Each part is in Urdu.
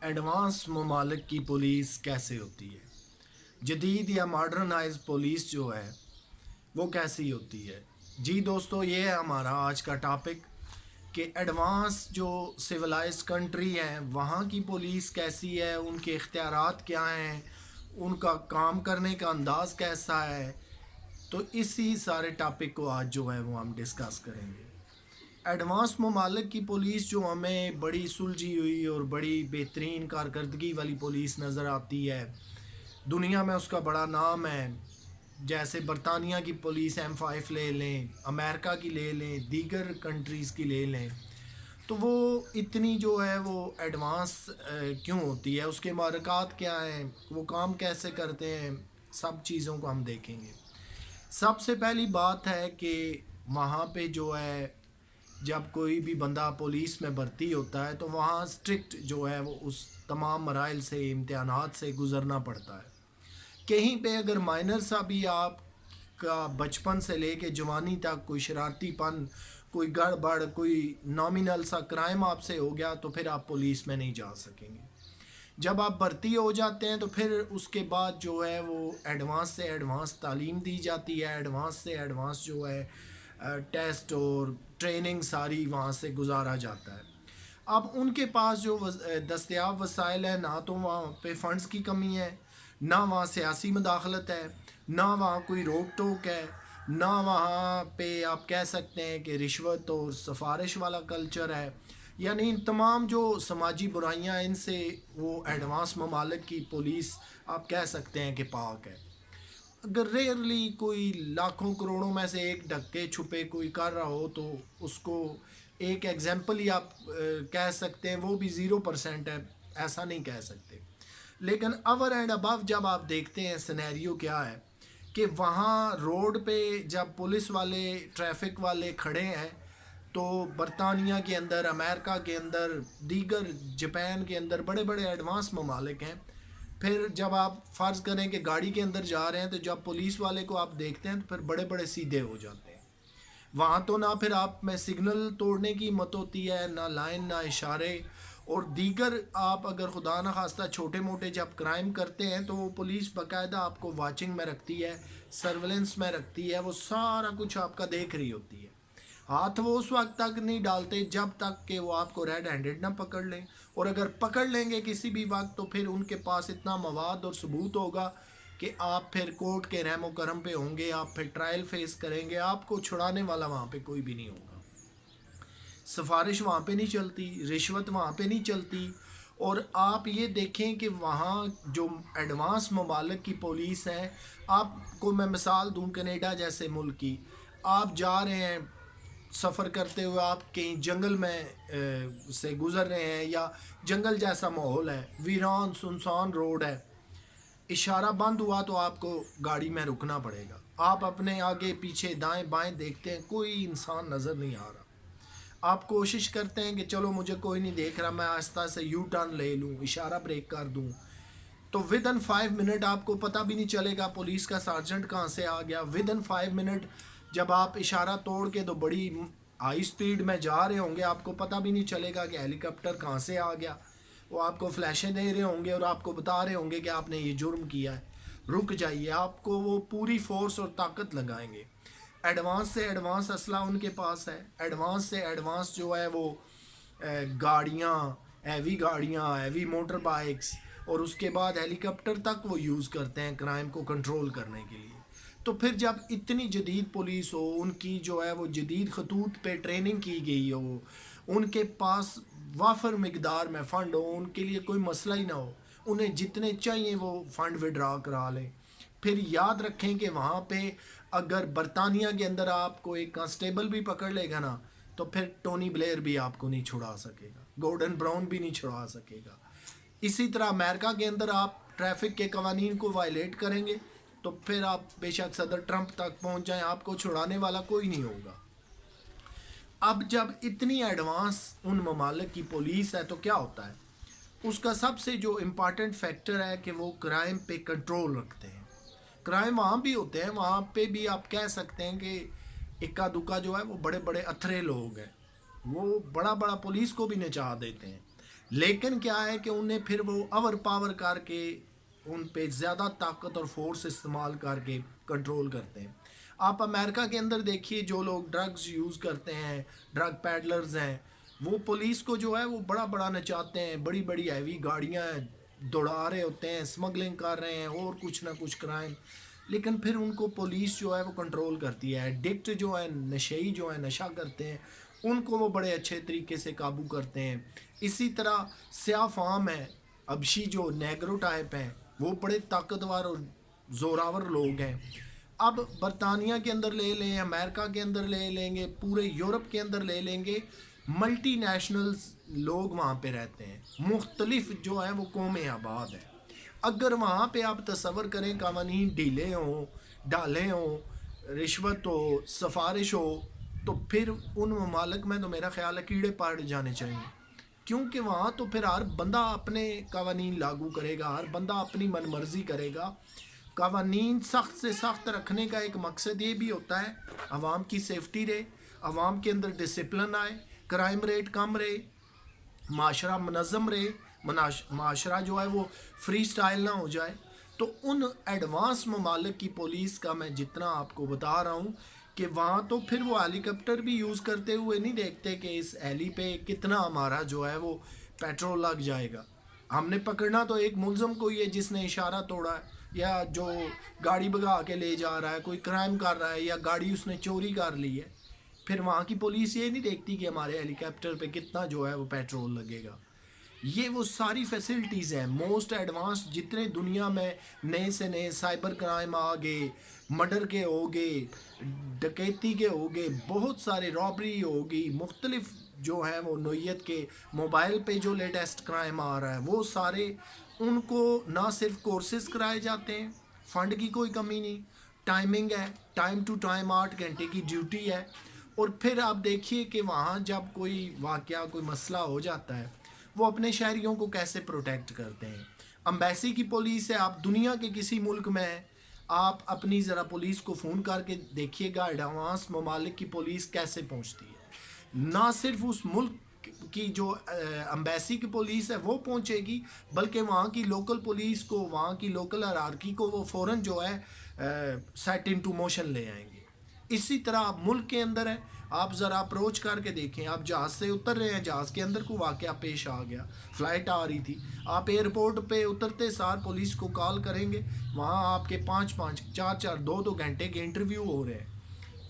ایڈوانس ممالک کی پولیس کیسے ہوتی ہے؟ جدید یا ماڈرنائز پولیس جو ہے وہ کیسی ہوتی ہے؟ جی دوستو، یہ ہے ہمارا آج کا ٹاپک کہ ایڈوانس جو سویلائز کنٹری ہیں وہاں کی پولیس کیسی ہے، ان کے اختیارات کیا ہیں، ان کا کام کرنے کا انداز کیسا ہے. تو اسی سارے ٹاپک کو آج جو ہے وہ ہم ڈسکس کریں گے. ایڈوانس ممالک کی پولیس جو ہمیں بڑی سلجھی ہوئی اور بڑی بہترین کارکردگی والی پولیس نظر آتی ہے، دنیا میں اس کا بڑا نام ہے. جیسے برطانیہ کی پولیس M5 لے لیں، امریکہ کی لے لیں، دیگر کنٹریز کی لے لیں، تو وہ اتنی جو ہے وہ ایڈوانس کیوں ہوتی ہے، اس کے محرکات کیا ہیں، وہ کام کیسے کرتے ہیں، سب چیزوں کو ہم دیکھیں گے. سب سے پہلی بات ہے کہ وہاں پہ جو ہے جب کوئی بھی بندہ پولیس میں بھرتی ہوتا ہے تو وہاں اسٹرکٹ جو ہے وہ اس تمام مراحل سے، امتحانات سے گزرنا پڑتا ہے. کہیں پہ اگر مائنر سا بھی آپ کا بچپن سے لے کے جوانی تک کوئی شرارتی پن، کوئی گڑبڑ، کوئی نامینل سا کرائم آپ سے ہو گیا تو پھر آپ پولیس میں نہیں جا سکیں گے. جب آپ بھرتی ہو جاتے ہیں تو پھر اس کے بعد جو ہے وہ ایڈوانس سے ایڈوانس تعلیم دی جاتی ہے، ایڈوانس سے ایڈوانس جو ہے ٹیسٹ اور ٹریننگ ساری وہاں سے گزارا جاتا ہے. اب ان کے پاس جو دستیاب وسائل ہیں، نہ تو وہاں پہ فنڈز کی کمی ہے، نہ وہاں سیاسی مداخلت ہے، نہ وہاں کوئی روک ٹوک ہے، نہ وہاں پہ آپ کہہ سکتے ہیں کہ رشوت اور سفارش والا کلچر ہے. یعنی ان تمام جو سماجی برائیاں ان سے وہ ایڈوانس ممالک کی پولیس آپ کہہ سکتے ہیں کہ پاک ہے. اگر ریئرلی کوئی لاکھوں کروڑوں میں سے ایک ڈھکے چھپے کوئی کر رہا ہو تو اس کو ایک ایگزامپل ہی آپ کہہ سکتے ہیں، وہ بھی 0% ہے، ایسا نہیں کہہ سکتے. لیکن اوور اینڈ ابو جب آپ دیکھتے ہیں سینیریو کیا ہے کہ وہاں روڈ پہ جب پولیس والے، ٹریفک والے کھڑے ہیں تو برطانیہ کے اندر، امریکہ کے اندر، دیگر جاپان کے اندر بڑے بڑے ایڈوانس ممالک ہیں. پھر جب آپ فرض کریں کہ گاڑی کے اندر جا رہے ہیں تو جب پولیس والے کو آپ دیکھتے ہیں تو پھر بڑے بڑے سیدھے ہو جاتے ہیں. وہاں تو نہ پھر آپ میں سگنل توڑنے کی ہمت ہوتی ہے، نہ لائن، نہ اشارے. اور دیگر آپ اگر خدا نخواستہ چھوٹے موٹے جب کرائم کرتے ہیں تو وہ پولیس باقاعدہ آپ کو واچنگ میں رکھتی ہے، سرولنس میں رکھتی ہے، وہ سارا کچھ آپ کا دیکھ رہی ہوتی ہے. ہاتھ وہ اس وقت تک نہیں ڈالتے جب تک کہ وہ آپ کو ریڈ ہینڈڈ نہ پکڑ لیں، اور اگر پکڑ لیں گے کسی بھی وقت تو پھر ان کے پاس اتنا مواد اور ثبوت ہوگا کہ آپ پھر کورٹ کے رحم و کرم پہ ہوں گے، آپ پھر ٹرائل فیس کریں گے، آپ کو چھڑانے والا وہاں پہ کوئی بھی نہیں ہوگا. سفارش وہاں پہ نہیں چلتی، رشوت وہاں پہ نہیں چلتی. اور آپ یہ دیکھیں کہ وہاں جو ایڈوانس ممالک کی پولیس ہے، آپ کو میں مثال دوں کینیڈا جیسے ملک کی. آپ جا رہے ہیں سفر کرتے ہوئے، آپ کہیں جنگل میں سے گزر رہے ہیں یا جنگل جیسا ماحول ہے، ویران سنسان روڈ ہے، اشارہ بند ہوا تو آپ کو گاڑی میں رکنا پڑے گا. آپ اپنے آگے پیچھے دائیں بائیں دیکھتے ہیں، کوئی انسان نظر نہیں آ رہا. آپ کوشش کرتے ہیں کہ چلو مجھے کوئی نہیں دیکھ رہا، میں آہستہ سے یو ٹرن لے لوں، اشارہ بریک کر دوں. تو ود ان 5 منٹ آپ کو پتہ بھی نہیں چلے گا پولیس کا سارجنٹ کہاں سے آ گیا. ود ان 5 منٹ جب آپ اشارہ توڑ کے تو بڑی ہائی سپیڈ میں جا رہے ہوں گے، آپ کو پتہ بھی نہیں چلے گا کہ ہیلی کاپٹر کہاں سے آ گیا. وہ آپ کو فلیشیں دے رہے ہوں گے اور آپ کو بتا رہے ہوں گے کہ آپ نے یہ جرم کیا ہے، رک جائیے. آپ کو وہ پوری فورس اور طاقت لگائیں گے. ایڈوانس سے ایڈوانس اسلحہ ان کے پاس ہے، ایڈوانس سے ایڈوانس جو ہے وہ گاڑیاں، گاڑیاں، ہیوی موٹر بائکس، اور اس کے بعد ہیلی کاپٹر تک وہ یوز کرتے ہیں کرائم کو کنٹرول کرنے کے لیے. تو پھر جب اتنی جدید پولیس ہو، ان کی جو ہے وہ جدید خطوط پہ ٹریننگ کی گئی ہو، ان کے پاس وافر مقدار میں فنڈ ہو، ان کے لیے کوئی مسئلہ ہی نہ ہو، انہیں جتنے چاہیے وہ فنڈ وڈرا کرا لیں. پھر یاد رکھیں کہ وہاں پہ اگر برطانیہ کے اندر آپ کو ایک کانسٹیبل بھی پکڑ لے گا نا تو پھر ٹونی بلیئر بھی آپ کو نہیں چھڑا سکے گا، گورڈن براؤن بھی نہیں چھڑا سکے گا. اسی طرح امریکہ کے اندر آپ ٹریفک کے قوانین کو وائلیٹ کریں گے تو پھر آپ بے شک صدر ٹرمپ تک پہنچ جائیں، آپ کو چھڑانے والا کوئی نہیں ہوگا. اب جب اتنی ایڈوانس ان ممالک کی پولیس ہے تو کیا ہوتا ہے؟ اس کا سب سے جو امپارٹنٹ فیکٹر ہے کہ وہ کرائم پہ کنٹرول رکھتے ہیں. کرائم وہاں بھی ہوتے ہیں، وہاں پہ بھی آپ کہہ سکتے ہیں کہ اکا دکا جو ہے وہ بڑے بڑے اتھرے لوگ ہیں، وہ بڑا بڑا پولیس کو بھی نچا دیتے ہیں. لیکن کیا ہے کہ انہیں پھر وہ اوور پاور کر کے ان پہ زیادہ طاقت اور فورس استعمال کر کے کنٹرول کرتے ہیں. آپ امریکہ کے اندر دیکھیے جو لوگ ڈرگز یوز کرتے ہیں، ڈرگ پیڈلرز ہیں، وہ پولیس کو جو ہے وہ بڑا بڑا نچاتے ہیں، بڑی بڑی ہیوی گاڑیاں دوڑا رہے ہوتے ہیں، اسمگلنگ کر رہے ہیں اور کچھ نہ کچھ کرائم، لیکن پھر ان کو پولیس جو ہے وہ کنٹرول کرتی ہے. ایڈکٹ جو ہے، نشئی جو ہے، نشہ کرتے ہیں، ان کو وہ بڑے اچھے طریقے سے قابو کرتے ہیں. اسی طرح سیاہ فام ہے، ابشی جو نیگرو ٹائپ ہیں، وہ بڑے طاقتور اور زوراور لوگ ہیں. اب برطانیہ کے اندر لے لیں، امریکہ کے اندر لے لیں گے، پورے یورپ کے اندر لے لیں گے، ملٹی نیشنلز لوگ وہاں پہ رہتے ہیں، مختلف جو ہیں وہ قومیں آباد ہیں. اگر وہاں پہ آپ تصور کریں قوانین ڈھیلے ہوں، ڈالے ہوں، رشوت ہو، سفارش ہو، تو پھر ان ممالک میں تو میرا خیال ہے کیڑے پاڑ جانے چاہیے. کیونکہ وہاں تو پھر ہر بندہ اپنے قوانین لاگو کرے گا، ہر بندہ اپنی من مرضی کرے گا. قوانین سخت سے سخت رکھنے کا ایک مقصد یہ بھی ہوتا ہے عوام کی سیفٹی رہے، عوام کے اندر ڈسپلن آئے، کرائم ریٹ کم رہے، معاشرہ منظم رہے، معاشرہ جو ہے وہ فری سٹائل نہ ہو جائے. تو ان ایڈوانس ممالک کی پولیس کا میں جتنا آپ کو بتا رہا ہوں کہ وہاں تو پھر وہ ہیلی کاپٹر بھی یوز کرتے ہوئے نہیں دیکھتے کہ اس ہیلی پہ کتنا ہمارا جو ہے وہ پیٹرول لگ جائے گا. ہم نے پکڑنا تو ایک ملزم کو ہی ہے جس نے اشارہ توڑا ہے، یا جو گاڑی بگا کے لے جا رہا ہے، کوئی کرائم کر رہا ہے، یا گاڑی اس نے چوری کر لی ہے. پھر وہاں کی پولیس یہ نہیں دیکھتی کہ ہمارے ہیلی کاپٹر پہ کتنا جو ہے وہ پیٹرول لگے گا. یہ وہ ساری فیسلٹیز ہیں موسٹ ایڈوانس جتنے دنیا میں نئے سے نئے سائبر کرائم آ گئے، مرڈر کے ہو گئے، ڈکیتی کے ہو گئے، بہت سارے رابری ہو گئی، مختلف جو ہیں وہ نوعیت کے موبائل پہ جو لیٹسٹ کرائم آ رہا ہے وہ سارے ان کو نہ صرف کورسز کرائے جاتے ہیں، فنڈ کی کوئی کمی نہیں، ٹائمنگ ہے، ٹائم ٹو ٹائم 8 گھنٹے کی ڈیوٹی ہے. اور پھر آپ دیکھیے کہ وہاں جب کوئی واقعہ کوئی مسئلہ ہو جاتا ہے وہ اپنے شہریوں کو کیسے پروٹیکٹ کرتے ہیں. امبیسی کی پولیس ہے، آپ دنیا کے کسی ملک میں ہیں، آپ اپنی ذرا پولیس کو فون کر کے دیکھیے گا ایڈوانس ممالک کی پولیس کیسے پہنچتی ہے. نہ صرف اس ملک کی جو امبیسی کی پولیس ہے وہ پہنچے گی، بلکہ وہاں کی لوکل پولیس کو، وہاں کی لوکل ہرارکی کو وہ فوراً جو ہے سیٹ انٹو موشن لے آئیں گے. اسی طرح آپ ملک کے اندر ہیں، آپ ذرا اپروچ کر کے دیکھیں، آپ جہاز سے اتر رہے ہیں، جہاز کے اندر کوئی واقعہ پیش آ گیا، فلائٹ آ رہی تھی، آپ ایئرپورٹ پہ اترتے سار پولیس کو کال کریں گے، وہاں آپ کے 5-5 4-4 2-2 گھنٹے کے انٹرویو ہو رہے ہیں،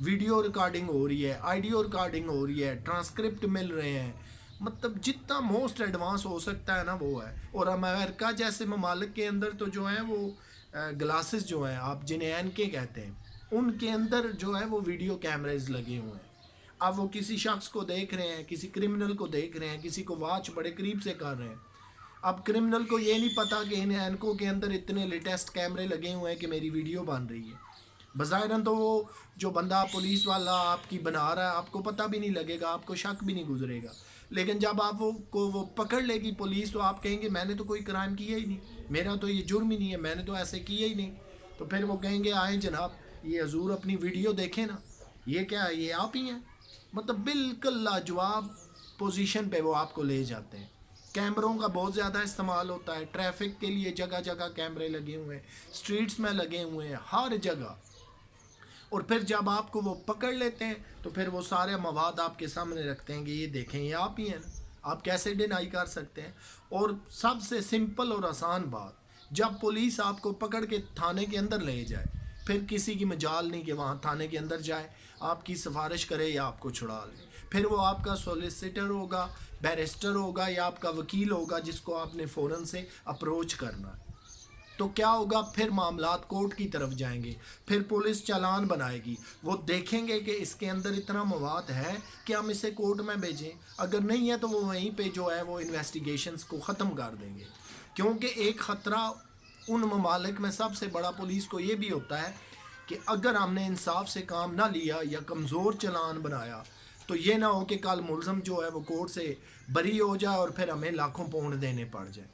ویڈیو ریکارڈنگ ہو رہی ہے، آڈیو ریکارڈنگ ہو رہی ہے، ٹرانسکرپٹ مل رہے ہیں. مطلب جتنا موسٹ ایڈوانس ہو سکتا ہے نا وہ ہے. اور امریکہ جیسے ممالک کے اندر تو جو ہیں وہ گلاسز جو ہیں آپ جنہیں اینکیں کہتے ہیں، ان کے اندر جو ہے وہ ویڈیو کیمرز لگے ہوئے ہیں. اب وہ کسی شخص کو دیکھ رہے ہیں، کسی کرمنل کو دیکھ رہے ہیں، کسی کو واچ بڑے قریب سے کر رہے ہیں. اب کرمنل کو یہ نہیں پتا کہ ان اینکوں کے اندر اتنے لیٹسٹ کیمرے لگے ہوئے ہیں کہ میری ویڈیو بن رہی ہے. بظاہراً تو وہ جو بندہ پولیس والا آپ کی بنا رہا ہے آپ کو پتہ بھی نہیں لگے گا، آپ کو شک بھی نہیں گزرے گا. لیکن جب آپ وہ پکڑ لے گی پولیس تو آپ کہیں گے میں نے تو کوئی کرائم کیا ہی نہیں، میرا تو یہ جرم ہی نہیں ہے، میں نے تو ایسے کیا ہی نہیں. تو پھر وہ کہیں گے آئیں جناب یہ حضور اپنی ویڈیو دیکھیں نا، یہ کیا ہے، یہ آپ ہی ہیں. مطلب بالکل لاجواب پوزیشن پہ وہ آپ کو لے جاتے ہیں. کیمروں کا بہت زیادہ استعمال ہوتا ہے، ٹریفک کے لیے جگہ جگہ کیمرے لگے ہوئے ہیں، اسٹریٹس میں لگے ہوئے ہیں، ہر جگہ. اور پھر جب آپ کو وہ پکڑ لیتے ہیں تو پھر وہ سارے مواد آپ کے سامنے رکھتے ہیں کہ یہ دیکھیں یہ آپ ہی ہیں نا، آپ کیسے ڈینائی کر سکتے ہیں. اور سب سے سمپل اور آسان بات، جب پولیس آپ کو پکڑ کے تھانے کے اندر لے جائے پھر کسی کی مجال نہیں کہ وہاں تھانے کے اندر جائے آپ کی سفارش کرے یا آپ کو چھڑا لے. پھر وہ آپ کا سولیسیٹر ہوگا، بیرسٹر ہوگا، یا آپ کا وکیل ہوگا جس کو آپ نے فوراً سے اپروچ کرنا ہے. تو کیا ہوگا، پھر معاملات کورٹ کی طرف جائیں گے، پھر پولیس چالان بنائے گی، وہ دیکھیں گے کہ اس کے اندر اتنا مواد ہے کہ ہم اسے کورٹ میں بھیجیں، اگر نہیں ہے تو وہ وہیں پہ جو ہے وہ انویسٹیگیشنز کو ختم کر دیں گے. کیونکہ ایک خطرہ ان ممالک میں سب سے بڑا پولیس کو یہ بھی ہوتا ہے کہ اگر ہم نے انصاف سے کام نہ لیا یا کمزور چلان بنایا تو یہ نہ ہو کہ کل ملزم جو ہے وہ کورٹ سے بری ہو جائے اور پھر ہمیں لاکھوں پاؤنڈ دینے پڑ جائیں.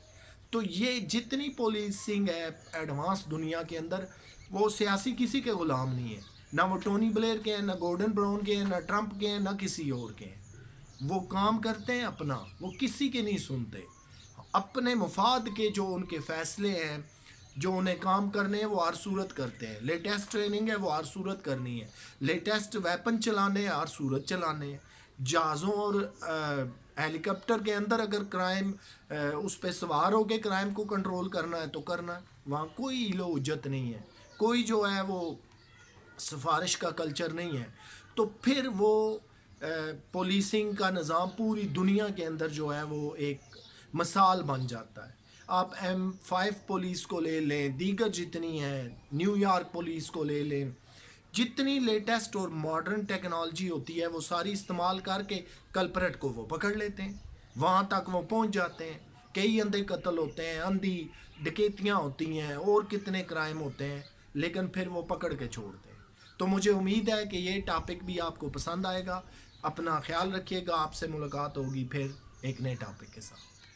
تو یہ جتنی پولیسنگ ہے ایڈوانس دنیا کے اندر، وہ سیاسی کسی کے غلام نہیں ہے، نہ وہ ٹونی بلیئر کے ہیں، نہ گورڈن براؤن کے ہیں، نہ ٹرمپ کے ہیں، نہ کسی اور کے ہیں. وہ کام کرتے ہیں اپنا، وہ کسی کے نہیں سنتے. اپنے مفاد کے جو ان کے فیصلے ہیں، جو انہیں کام کرنے ہیں، وہ ہر صورت کرتے ہیں. لیٹسٹ ٹریننگ ہے وہ ہر صورت کرنی ہے، لیٹسٹ ویپن چلانے ہیں ہر صورت چلانے ہیں. جہازوں اور ہیلی کاپٹر کے اندر اگر کرائم اس پہ سوار ہو کے کرائم کو کنٹرول کرنا ہے تو کرنا ہے. وہاں کوئی ہیلو حجت نہیں ہے، کوئی جو ہے وہ سفارش کا کلچر نہیں ہے. تو پھر وہ پولیسنگ کا نظام پوری دنیا کے اندر جو ہے وہ ایک مثال بن جاتا ہے. آپ M5 پولیس کو لے لیں، دیگر جتنی ہیں، نیو یارک پولیس کو لے لیں، جتنی لیٹسٹ اور ماڈرن ٹیکنالوجی ہوتی ہے وہ ساری استعمال کر کے کلپریٹ کو وہ پکڑ لیتے ہیں، وہاں تک وہ پہنچ جاتے ہیں. کئی اندھے قتل ہوتے ہیں، اندھی ڈکیتیاں ہوتی ہیں، اور کتنے کرائم ہوتے ہیں، لیکن پھر وہ پکڑ کے چھوڑتے ہیں. تو مجھے امید ہے کہ یہ ٹاپک بھی آپ کو پسند آئے گا. اپنا خیال رکھیے گا. آپ سے ملاقات ہوگی پھر ایک نئے ٹاپک کے ساتھ.